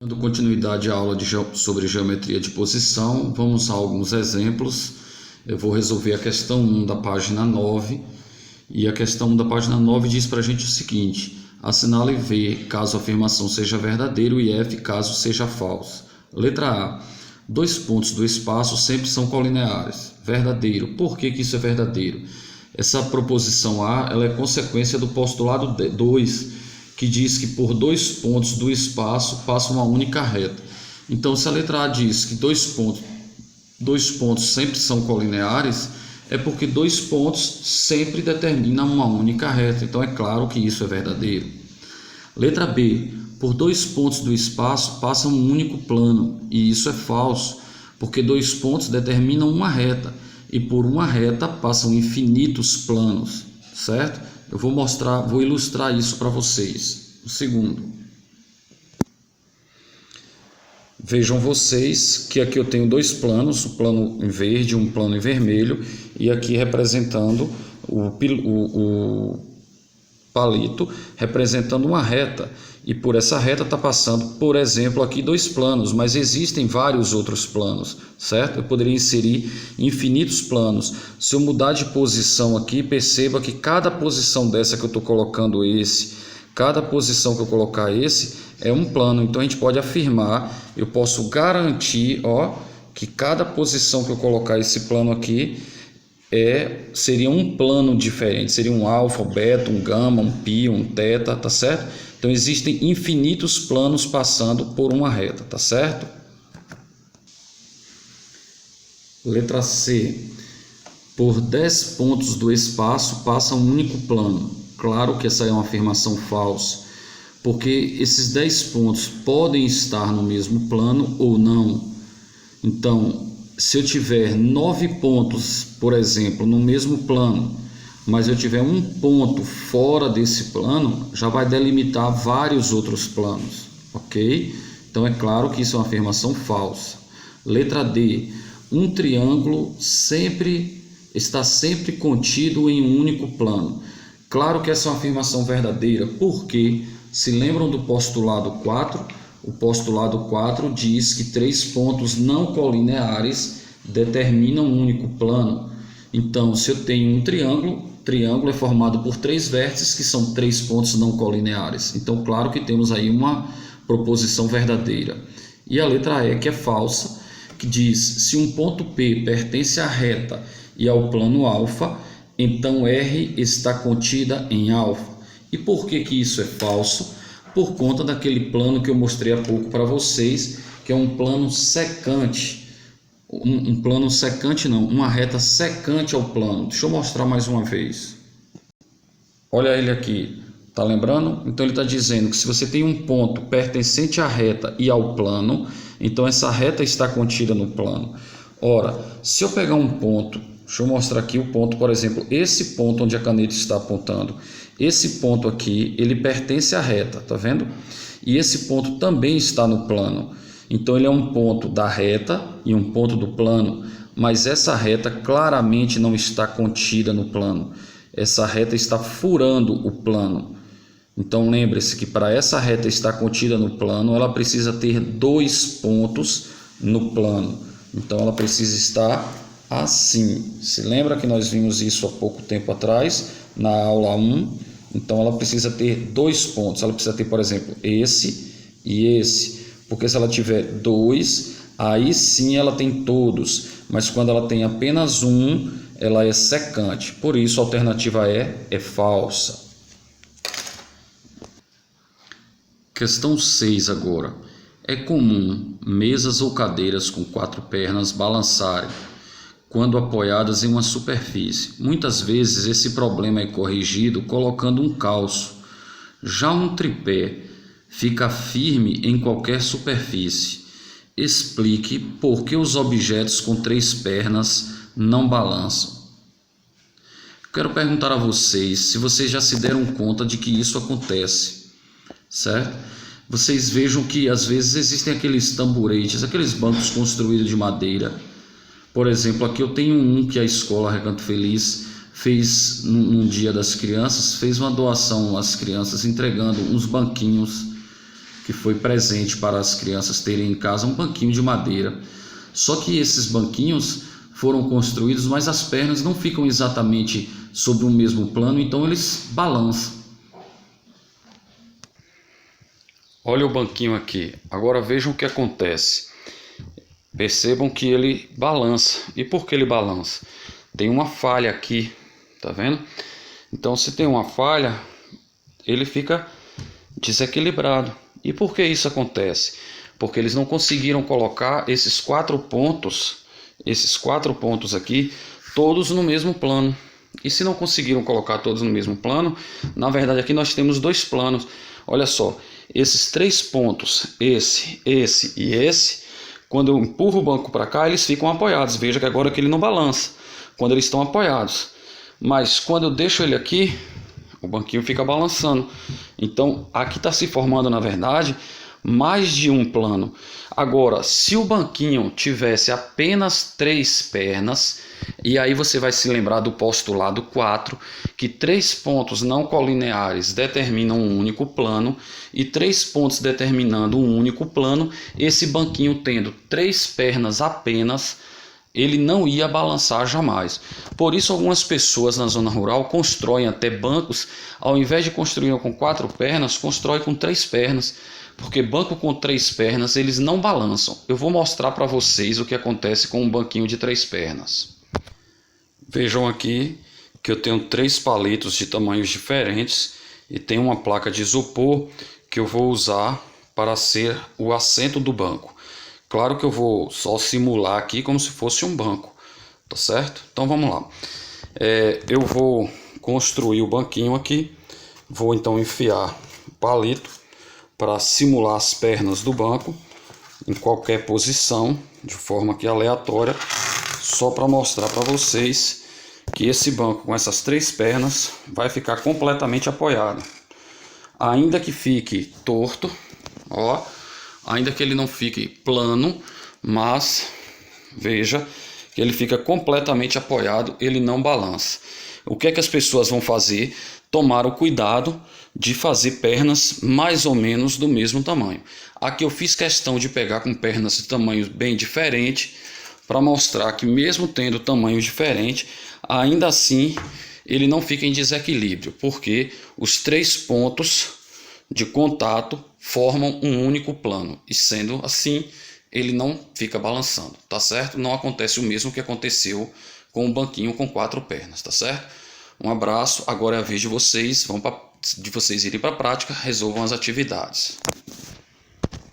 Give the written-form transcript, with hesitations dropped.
Dando continuidade à aula sobre geometria de posição, vamos a alguns exemplos. Eu vou resolver a questão 1 da página 9. E a questão 1 da página 9 diz para a gente o seguinte: assinale V caso a afirmação seja verdadeiro e F caso seja falso. Letra A. Dois pontos do espaço sempre são colineares. Verdadeiro. Por que isso é verdadeiro? Essa proposição A ela é consequência do postulado 2, que diz que por dois pontos do espaço passa uma única reta. Então, se a letra A diz que dois pontos sempre são colineares, é porque dois pontos sempre determinam uma única reta. Então, é claro que isso é verdadeiro. Letra B. Por dois pontos do espaço passa um único plano, e isso é falso, porque dois pontos determinam uma reta, e por uma reta passam infinitos planos, certo? Eu vou ilustrar isso para vocês. O segundo. Vejam vocês que aqui eu tenho dois planos, um plano em verde e um plano em vermelho, e aqui representando o palito, representando uma reta. E por essa reta está passando, por exemplo, aqui dois planos, mas existem vários outros planos, certo? Eu poderia inserir infinitos planos. Se eu mudar de posição aqui, perceba que cada posição dessa que eu estou colocando cada posição que eu colocar é um plano. Então a gente pode afirmar, eu posso garantir, que cada posição que eu colocar esse plano aqui seria um plano diferente, seria um alfa, um beta, um gama, um pi, um teta, tá certo? Então existem infinitos planos passando por uma reta, tá certo? Letra C. Por 10 pontos do espaço passa um único plano. Claro que essa é uma afirmação falsa, porque esses 10 pontos podem estar no mesmo plano ou não. Então, se eu tiver 9 pontos, por exemplo, no mesmo plano, mas eu tiver um ponto fora desse plano, já vai delimitar vários outros planos, ok? Então é claro que isso é uma afirmação falsa. Letra D. Um triângulo está sempre contido em um único plano. Claro que essa é uma afirmação verdadeira, porque se lembram do postulado 4? O postulado 4 diz que três pontos não colineares determinam um único plano. Então, se eu tenho um triângulo é formado por três vértices, que são três pontos não colineares. Então, claro que temos aí uma proposição verdadeira. E a letra E, que é falsa, que diz: se um ponto P pertence à reta e ao plano alfa, então R está contida em alfa. E por que isso é falso? Por conta daquele plano que eu mostrei há pouco para vocês, que é um plano secante. Um plano secante não, uma reta secante ao plano. Deixa eu mostrar mais uma vez. Olha ele aqui, tá lembrando? Então ele está dizendo que se você tem um ponto pertencente à reta e ao plano, então essa reta está contida no plano. Ora, se eu pegar um ponto, deixa eu mostrar aqui o ponto, por exemplo, esse ponto onde a caneta está apontando, esse ponto aqui, ele pertence à reta, tá vendo? E esse ponto também está no plano. Então ele é um ponto da reta e um ponto do plano, mas essa reta claramente não está contida no plano. Essa reta está furando o plano. Então lembre-se que para essa reta estar contida no plano, ela precisa ter dois pontos no plano. Então ela precisa estar assim. Se lembra que nós vimos isso há pouco tempo atrás, na aula 1? Então ela precisa ter dois pontos. Ela precisa ter, por exemplo, esse e esse. Porque se ela tiver dois, aí sim ela tem todos. Mas quando ela tem apenas um, ela é secante. Por isso a alternativa é falsa. Questão 6 agora. É comum mesas ou cadeiras com 4 pernas balançarem quando apoiadas em uma superfície. Muitas vezes esse problema é corrigido colocando um calço. Já um tripé fica firme em qualquer superfície. Explique por que os objetos com 3 pernas não balançam. Quero perguntar a vocês se vocês já se deram conta de que isso acontece, certo? Vocês vejam que às vezes existem aqueles tamburetes, aqueles bancos construídos de madeira. Por exemplo, aqui eu tenho um que a escola Recanto Feliz fez num dia das crianças, fez uma doação às crianças entregando uns banquinhos que foi presente para as crianças terem em casa um banquinho de madeira. Só que esses banquinhos foram construídos, mas as pernas não ficam exatamente sobre o mesmo plano, então eles balançam. Olha o banquinho aqui. Agora vejam o que acontece. Percebam que ele balança. E por que ele balança? Tem uma falha aqui, tá vendo? Então, se tem uma falha, ele fica desequilibrado. E por que isso acontece? Porque eles não conseguiram colocar esses quatro pontos aqui, todos no mesmo plano. E se não conseguiram colocar todos no mesmo plano, na verdade aqui nós temos dois planos. Olha só, esses três pontos, esse e esse, quando eu empurro o banco para cá, eles ficam apoiados. Veja que agora que ele não balança, quando eles estão apoiados. Mas quando eu deixo ele aqui, o banquinho fica balançando. Então aqui está se formando, na verdade, mais de um plano. Agora, se o banquinho tivesse apenas três pernas, e aí você vai se lembrar do postulado 4, que três pontos não colineares determinam um único plano, e três pontos determinando um único plano, esse banquinho tendo três pernas apenas, ele não ia balançar jamais. Por isso algumas pessoas na zona rural constroem até bancos, ao invés de construir com quatro pernas, constroem com três pernas, porque banco com três pernas eles não balançam. Eu vou mostrar para vocês o que acontece com um banquinho de três pernas. Vejam aqui que eu tenho três palitos de tamanhos diferentes e tenho uma placa de isopor que eu vou usar para ser o assento do banco. Claro que eu vou só simular aqui como se fosse um banco, tá certo? Então vamos lá. Eu vou construir o banquinho aqui, vou então enfiar o palito para simular as pernas do banco em qualquer posição, de forma que aleatória, só para mostrar para vocês que esse banco com essas três pernas vai ficar completamente apoiado. Ainda que fique torto, ó, ainda que ele não fique plano, mas veja que ele fica completamente apoiado, ele não balança. O que é que as pessoas vão fazer? Tomar o cuidado de fazer pernas mais ou menos do mesmo tamanho. Aqui eu fiz questão de pegar com pernas de tamanhos bem diferentes, para mostrar que mesmo tendo tamanhos diferentes, ainda assim ele não fica em desequilíbrio, porque os três pontos de contato formam um único plano, e sendo assim ele não fica balançando, tá certo? Não acontece o mesmo que aconteceu com o banquinho com quatro pernas, tá certo? Um abraço, agora é a vez de vocês, de vocês irem para a prática, resolvam as atividades.